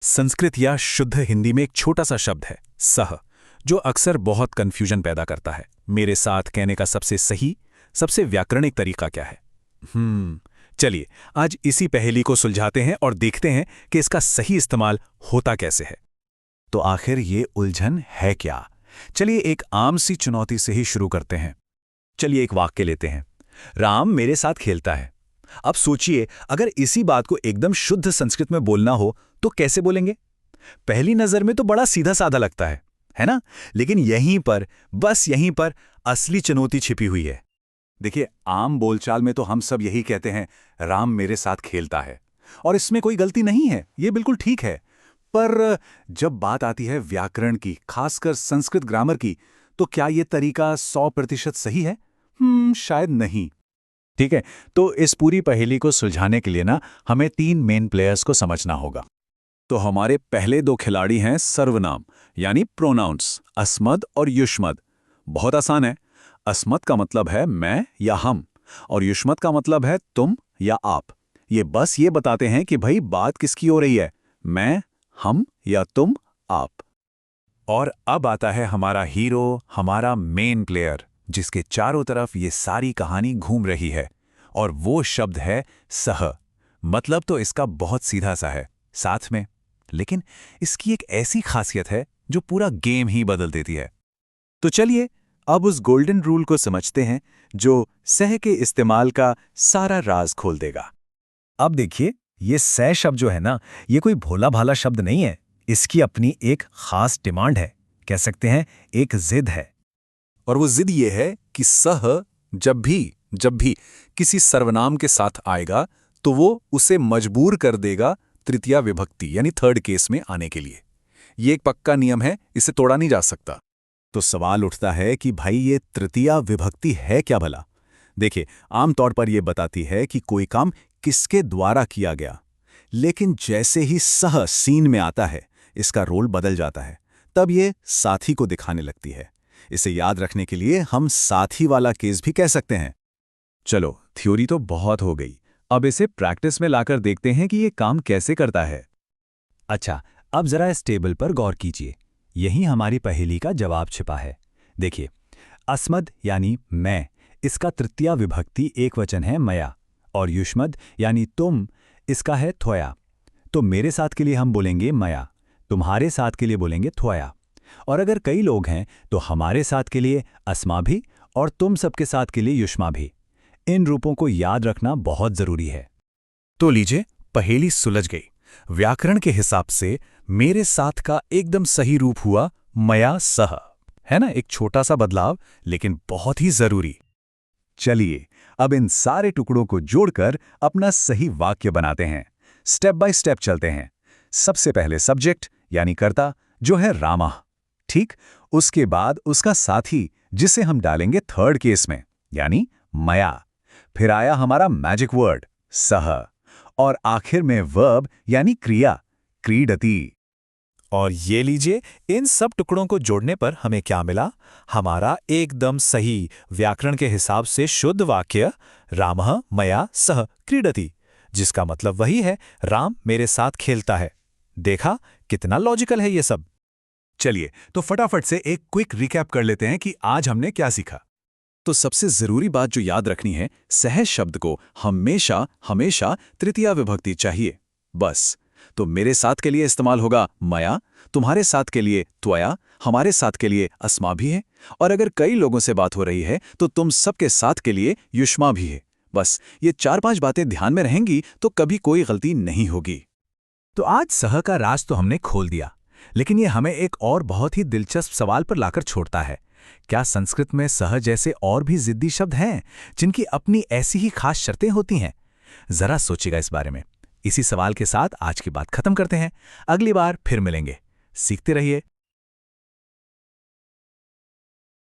संस्कृत या शुद्ध हिंदी में एक छोटा सा शब्द है सह, जो अक्सर बहुत कंफ्यूजन पैदा करता है। मेरे साथ कहने का सबसे सही, सबसे व्याकरणिक तरीका क्या है? चलिए आज इसी पहेली को सुलझाते हैं और देखते हैं कि इसका सही इस्तेमाल होता कैसे है। तो आखिर ये उलझन है क्या? चलिए एक आम सी चुनौती से ही शुरू करते हैं। चलिए एक वाक्य लेते हैं, राम मेरे साथ खेलता है। अब सोचिए, अगर इसी बात को एकदम शुद्ध संस्कृत में बोलना हो तो कैसे बोलेंगे? पहली नजर में तो बड़ा सीधा साधा लगता है ना? लेकिन यहीं पर, बस यहीं पर असली चुनौती छिपी हुई है। देखिए, आम बोलचाल में तो हम सब यही कहते हैं, राम मेरे साथ खेलता है, और इसमें कोई गलती नहीं है, ये बिल्कुल ठीक है। पर जब बात आती है व्याकरण की, खासकर संस्कृत ग्रामर की, तो क्या ये तरीका 100% सही है? शायद नहीं। ठीक है, तो इस पूरी पहेली को सुलझाने के लिए हमें 3 मेन प्लेयर्स को समझना होगा। तो हमारे पहले 2 खिलाड़ी हैं सर्वनाम यानी प्रोनाउंस, अस्मद और युष्मद। बहुत आसान है। अस्मद का मतलब है मैं या हम, और युष्मद का मतलब है तुम या आप। ये बस ये बताते हैं कि भाई बात किसकी हो रही है, मैं, हम या तुम, आप। और अब आता है हमारा हीरो, हमारा मेन प्लेयर, जिसके चारों तरफ ये सारी कहानी घूम रही है, और वो शब्द है सह। मतलब तो इसका बहुत सीधा सा है, साथ में, लेकिन इसकी एक ऐसी खासियत है जो पूरा गेम ही बदल देती है। तो चलिए अब उस गोल्डन रूल को समझते हैं जो सह के इस्तेमाल का सारा राज खोल देगा। अब देखिए, ये सह शब्द जो है ये कोई भोला भाला शब्द नहीं है। इसकी अपनी एक खास डिमांड है, कह सकते हैं एक जिद है। और वो जिद ये है कि सह जब भी किसी सर्वनाम के साथ आएगा तो वो उसे मजबूर कर देगा तृतीया विभक्ति यानी थर्ड केस में आने के लिए। ये एक पक्का नियम है, इसे तोड़ा नहीं जा सकता। तो सवाल उठता है कि भाई ये तृतीया विभक्ति है क्या भला? देखिए, आमतौर पर यह बताती है कि कोई काम किसके द्वारा किया गया, लेकिन जैसे ही सह सीन में आता है इसका रोल बदल जाता है, तब ये साथी को दिखाने लगती है। इसे याद रखने के लिए हम साथी वाला केस भी कह सकते हैं। चलो, थ्योरी तो बहुत हो गई, अब इसे प्रैक्टिस में लाकर देखते हैं कि ये काम कैसे करता है। अच्छा, अब जरा इस टेबल पर गौर कीजिए, यही हमारी पहेली का जवाब छिपा है। देखिए, अस्मद यानी मैं, इसका तृतीया विभक्ति एकवचन है मया, और युष्मद यानी तुम, इसका है थोया। तो मेरे साथ के लिए हम बोलेंगे मया, तुम्हारे साथ के लिए बोलेंगे थोया। और अगर कई लोग हैं तो हमारे साथ के लिए अस्मा भी, और तुम सबके साथ के लिए युष्मा भी। इन रूपों को याद रखना बहुत जरूरी है। तो लीजिए, पहेली सुलझ गई। व्याकरण के हिसाब से मेरे साथ का एकदम सही रूप हुआ मया सह, है ना? एक छोटा सा बदलाव, लेकिन बहुत ही जरूरी। चलिए अब इन सारे टुकड़ों को जोड़कर अपना सही वाक्य बनाते हैं। स्टेप बाय स्टेप चलते हैं। सबसे पहले सब्जेक्ट यानी कर्ता, जो है रामा, ठीक। उसके बाद उसका साथी, जिसे हम डालेंगे थर्ड केस में, यानी मया। फिर आया हमारा मैजिक वर्ड सह, और आखिर में वर्ब यानी क्रिया, क्रीडति। और ये लीजिए, इन सब टुकड़ों को जोड़ने पर हमें क्या मिला? हमारा एकदम सही, व्याकरण के हिसाब से शुद्ध वाक्य रामः मया सह क्रीडति, जिसका मतलब वही है, राम मेरे साथ खेलता है। देखा कितना लॉजिकल है ये सब। चलिए तो फटाफट से एक क्विक रिकैप कर लेते हैं कि आज हमने क्या सीखा। तो सबसे जरूरी बात जो याद रखनी है, सह शब्द को हमेशा हमेशा तृतीया विभक्ति चाहिए, बस। तो मेरे साथ के लिए इस्तेमाल होगा मया, तुम्हारे साथ के लिए त्वया, हमारे साथ के लिए अस्मा भी है, और अगर कई लोगों से बात हो रही है तो तुम सबके साथ के लिए युष्मा भी है। बस ये 4-5 बातें ध्यान में रहेंगी तो कभी कोई गलती नहीं होगी। तो आज सह का राज तो हमने खोल दिया, लेकिन ये हमें एक और बहुत ही दिलचस्प सवाल पर लाकर छोड़ता है। क्या संस्कृत में सह जैसे और भी जिद्दी शब्द हैं जिनकी अपनी ऐसी ही खास शर्तें होती हैं? जरा सोचिएगा इस बारे में। इसी सवाल के साथ आज की बात खत्म करते हैं। अगली बार फिर मिलेंगे। सीखते रहिए।